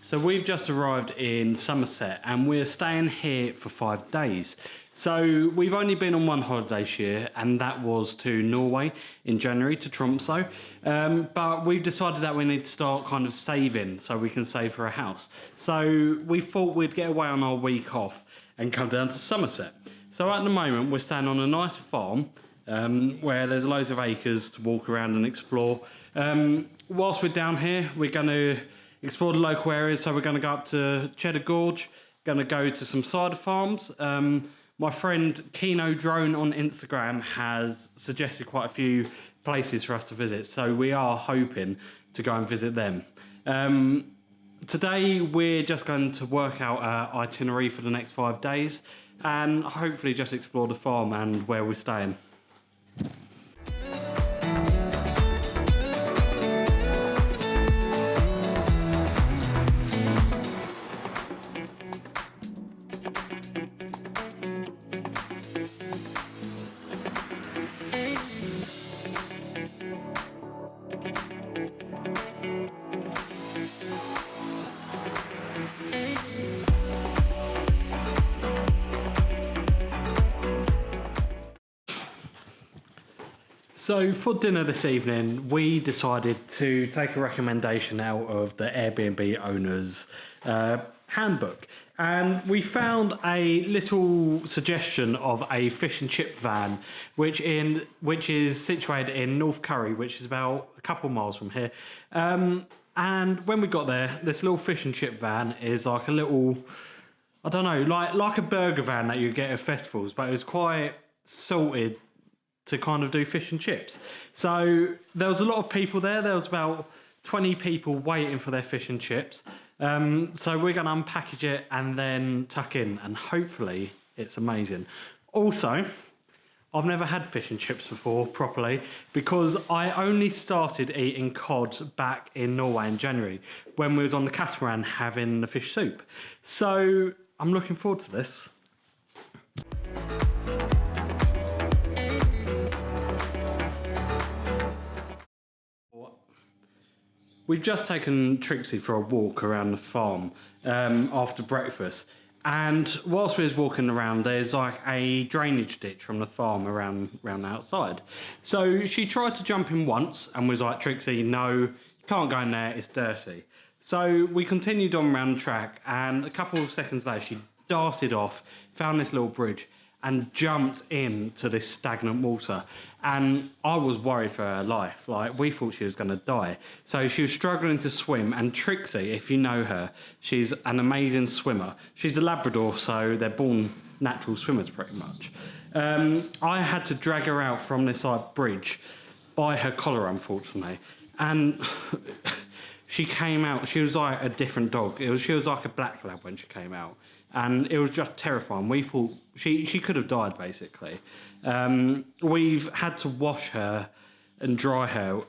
So we've just arrived in Somerset and we're staying here for 5 days. So we've only been on one holiday this year, and that was to Norway in January, to Tromsø. But we've decided that we need to start kind of saving so we can save for a house. So we thought we'd get away on our week off and come down to Somerset. So at the moment we're staying on a nice farm where there's loads of acres to walk around and explore. Whilst we're down here, we're going to explore the local areas. So we're going to go up to Cheddar Gorge, going to go to some cider farms. My friend Kino Drone on Instagram has suggested quite a few places for us to visit, so we are hoping to go and visit them. Today we're just going to work out our itinerary for the next 5 days and hopefully just explore the farm and where we're staying. So for dinner this evening, we decided to take a recommendation out of the Airbnb owner's handbook. And we found a little suggestion of a fish and chip van, which is situated in North Curry, which is about a couple miles from here. And when we got there, this little fish and chip van is like a little, I don't know, like a burger van that you get at festivals, but it was quite sorted to kind of do fish and chips. So there was a lot of people there. There was about 20 people waiting for their fish and chips. So we're gonna unpackage it and then tuck in, and hopefully it's amazing. Also, I've never had fish and chips before properly because I only started eating cod back in Norway in January when we was on the catamaran having the fish soup. So I'm looking forward to this. We've just taken Trixie for a walk around the farm after breakfast, and whilst we was walking around, there's like a drainage ditch from the farm around the outside. So she tried to jump in once and was like, Trixie, no, you can't go in there, it's dirty. So we continued on around the track, and a couple of seconds later she darted off, found this little bridge and jumped into this stagnant water, and I was worried for her life. Like, we thought she was going to die. So she was struggling to swim, and Trixie, if you know her, she's an amazing swimmer. She's a Labrador, so they're born natural swimmers pretty much. I had to drag her out from this bridge by her collar, unfortunately, and she came out, she was like a different dog. She was like a black lab when she came out. And it was just terrifying. We thought she could have died, basically. We've had to wash her and dry her.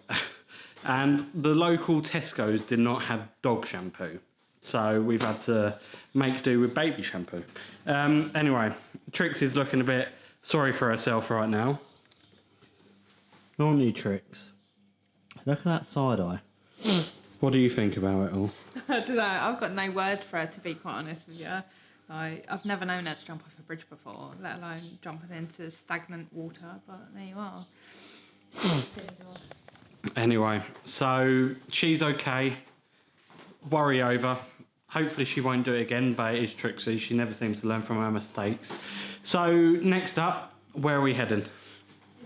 And the local Tesco's did not have dog shampoo. So we've had to make do with baby shampoo. Anyway, Trixie's looking a bit sorry for herself right now. Aren't you, Trix? Look at that side eye. What do you think about it all? I don't know. I've got no words for her, to be quite honest with you. I've never known her to jump off a bridge before, let alone jumping into stagnant water, but there you are. Anyway, so she's okay. Worry over. Hopefully she won't do it again, but it is Trixie. She never seems to learn from her mistakes. So next up, where are we heading?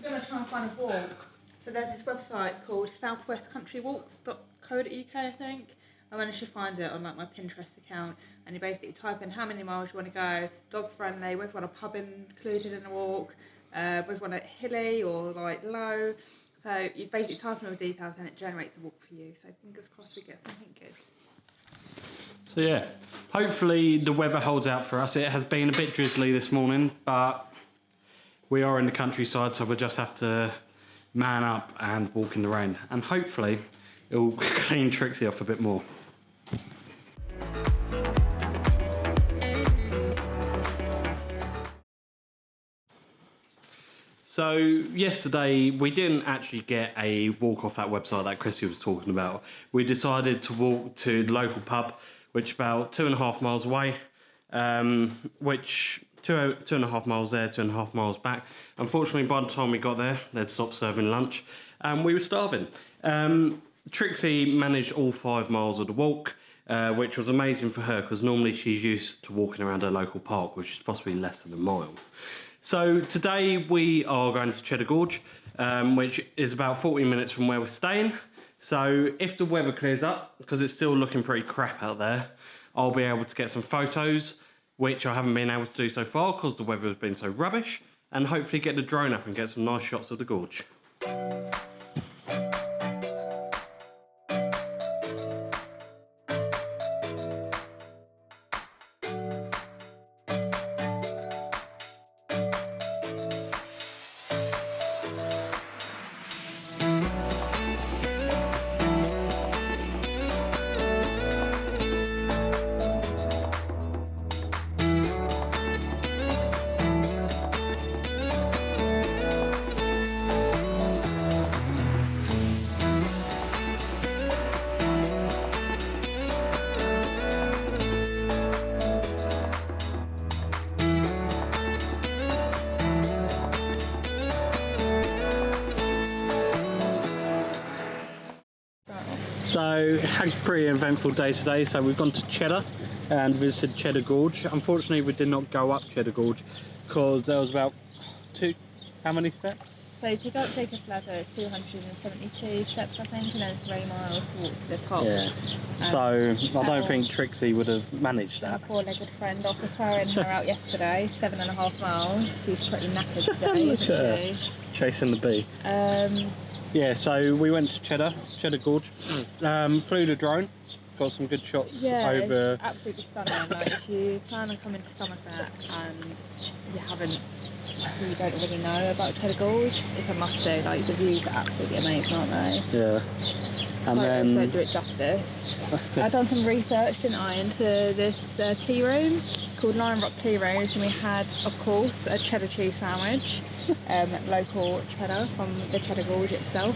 We're going to try and find a walk. So there's this website called southwestcountrywalks.co.uk, I think. I managed to find it on like my Pinterest account, and you basically type in how many miles you want to go, dog friendly, whether you want a pub included in the walk, whether you want it hilly or like low. So you basically type in all the details and it generates a walk for you. So fingers crossed we get something good. So yeah, hopefully the weather holds out for us. It has been a bit drizzly this morning, but we are in the countryside, so we'll just have to man up and walk in the rain, and hopefully it will clean Trixie off a bit more. So yesterday we didn't actually get a walk off that website that Christy was talking about. We decided to walk to the local pub, which is about 2.5 miles away, which 2.5 miles there, 2.5 miles back. Unfortunately, by the time we got there, they'd stopped serving lunch and we were starving. Trixie managed all 5 miles of the walk, which was amazing for her because normally she's used to walking around her local park, which is possibly less than a mile. So today we are going to Cheddar Gorge, which is about 40 minutes from where we're staying. So if the weather clears up, because it's still looking pretty crap out there, I'll be able to get some photos, which I haven't been able to do so far because the weather has been so rubbish, and hopefully get the drone up and get some nice shots of the gorge. So, had a pretty eventful day today. So we've gone to Cheddar and visited Cheddar Gorge. Unfortunately, we did not go up Cheddar Gorge because there was about how many steps? So to go up Jacob Ladder, it's 272 steps, I think, and then 3 miles to walk to the top. Yeah. So I don't think Trixie would have managed that. My four-legged friend, after tiring her out yesterday, 7.5 miles. She's pretty knackered today, Look at her, chasing the bee. Yeah, so we went to Cheddar Gorge, flew the drone, got some good shots over. It's absolutely stunning. Like, if you plan on coming to Somerset and you don't already know about Cheddar Gorge, it's a must do. Like, the views are absolutely amazing, aren't they? Yeah. And then don't do it justice. I've done some research, didn't I, into this tea room called Lion Rock Tea Rose, and we had, of course, a cheddar cheese sandwich, local cheddar from the Cheddar Gorge itself,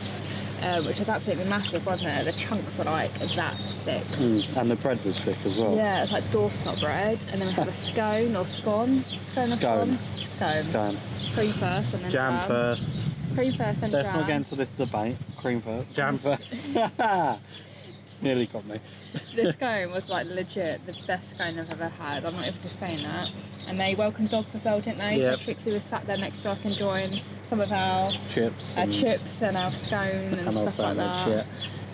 which was absolutely massive, wasn't it? The chunks were like that thick. And the bread was thick as well. Yeah, it's like doorstop bread, and then we had a scone or scone. Scone. Cream first and then jam first. Cream first and Let's jam. not get into this debate. Cream first. Jam first. Nearly got me. The scone was like legit the best scone I've ever had. I'm not even just saying that. And they welcomed dogs as well, didn't they? Yep. So Trixie was sat there next to us enjoying some of our chips and our scone and stuff like that.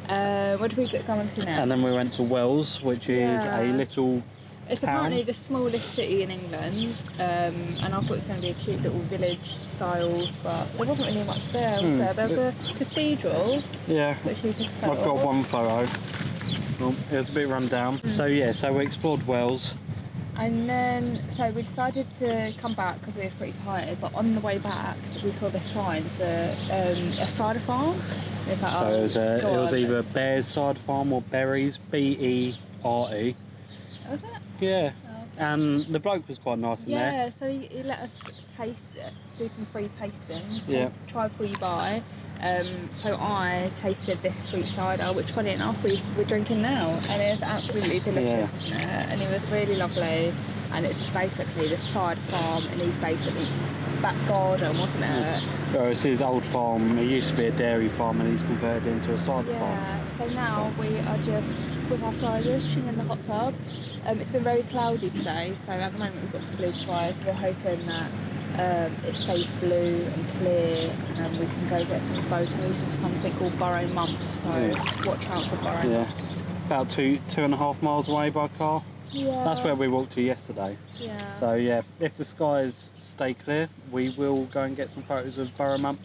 Yeah. What did we go on to next? And then we went to Wells, which is a little It's apparently the smallest city in England, and I thought it was going to be a cute little village style, but there wasn't really much there, was there? There was a cathedral. Yeah, which we took a photo I've got of. one photo. Well, it was a bit run down. So yeah, so we explored Wells. And then, so we decided to come back because we were pretty tired, but on the way back we saw this sign for a cider farm. It was like, so it was either Bears Cider Farm or Berries, B-E-R-E. Was it? Yeah. Oh. And the bloke was quite nice in there. Yeah, so he let us taste it, do some free tasting. Yeah. Try before you buy. So I tasted this sweet cider, which funny enough we're drinking now, and it was absolutely delicious, wasn't it? And it was really lovely, and it's just basically the cider farm, and he's basically back garden, wasn't it? Well, it's his old farm. It used to be a dairy farm, and he's converted it into a cider farm. Yeah, so now we are just with our ciders, chilling in the hot tub. It's been very cloudy today, so at the moment we've got some blue skies. We're hoping that it stays blue and clear, and we can go get some photos of something called Burrow Mump, so watch out for Burrow Mump. About 2.5 miles away by car. Yeah. That's where we walked to yesterday. Yeah. So yeah, if the skies stay clear, we will go and get some photos of Burrow Mump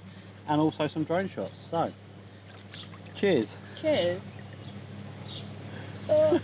and also some drone shots. So, cheers. Cheers. Oh.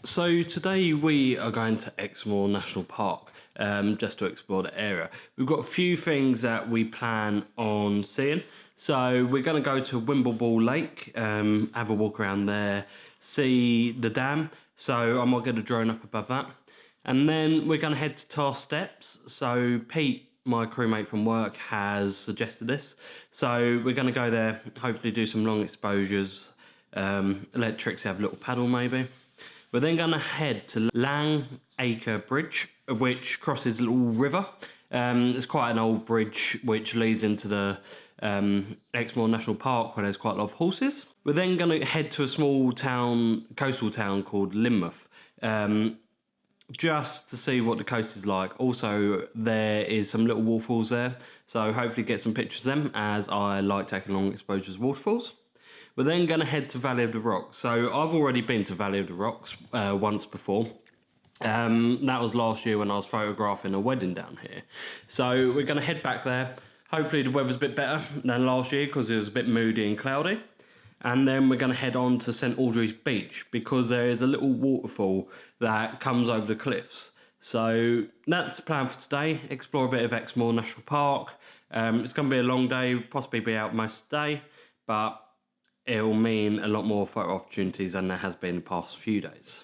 So today we are going to Exmoor National Park, just to explore the area. We've got a few things that we plan on seeing. So we're going to go to Wimbleball Lake, have a walk around there, see the dam. So I might get a drone up above that. And then we're going to head to Tar Steps. So Pete, my crewmate from work, has suggested this. So we're going to go there, hopefully do some long exposures, let Trixie have a little paddle maybe. We're then going to head to Lang Acre Bridge, which crosses a little river. It's quite an old bridge which leads into the Exmoor National Park, where there's quite a lot of horses. We're then going to head to a small town, coastal town called Lynmouth, just to see what the coast is like. Also, there is some little waterfalls there, so hopefully get some pictures of them, as I like taking long exposures of waterfalls. We're then going to head to Valley of the Rocks. So I've already been to Valley of the Rocks once before. That was last year when I was photographing a wedding down here. So we're going to head back there. Hopefully the weather's a bit better than last year because it was a bit moody and cloudy. And then we're going to head on to St Audrey's Beach because there is a little waterfall that comes over the cliffs. So that's the plan for today. Explore a bit of Exmoor National Park. It's going to be a long day, possibly be out most of the day, but it'll mean a lot more photo opportunities than there has been the past few days.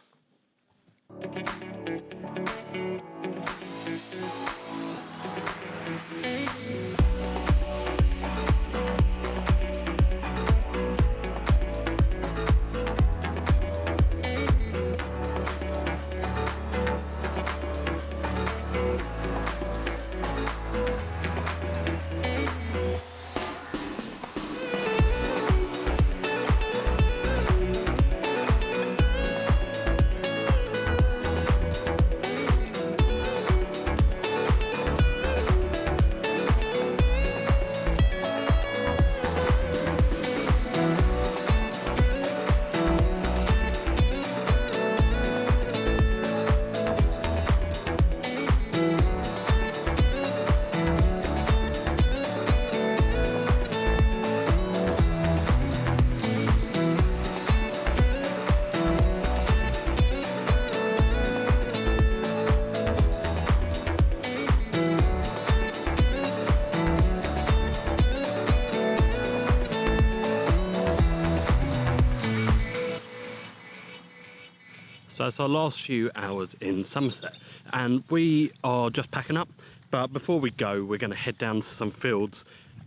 So it's our last few hours in Somerset and we are just packing up, but before we go we're going to head down to some fields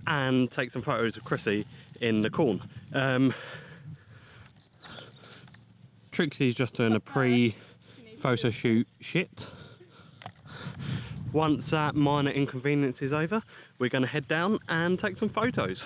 and take some photos of Chrissy in the corn. Trixie's just doing a pre-photo shoot shit. Once that minor inconvenience is over, we're going to head down and take some photos.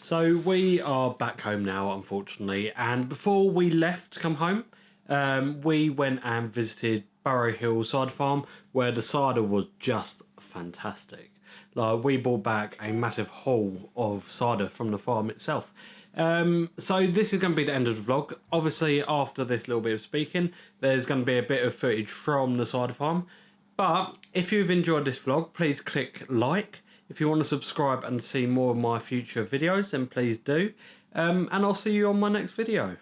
So we are back home now, unfortunately, and before we left to come home, we went and visited Burrow Hill Cider Farm, where the cider was just fantastic. Like, we brought back a massive haul of cider from the farm itself. So this is going to be the end of the vlog. Obviously, after this little bit of speaking, there's going to be a bit of footage from the cider farm. But if you've enjoyed this vlog, please click like. If you want to subscribe and see more of my future videos, then please do. And I'll see you on my next video.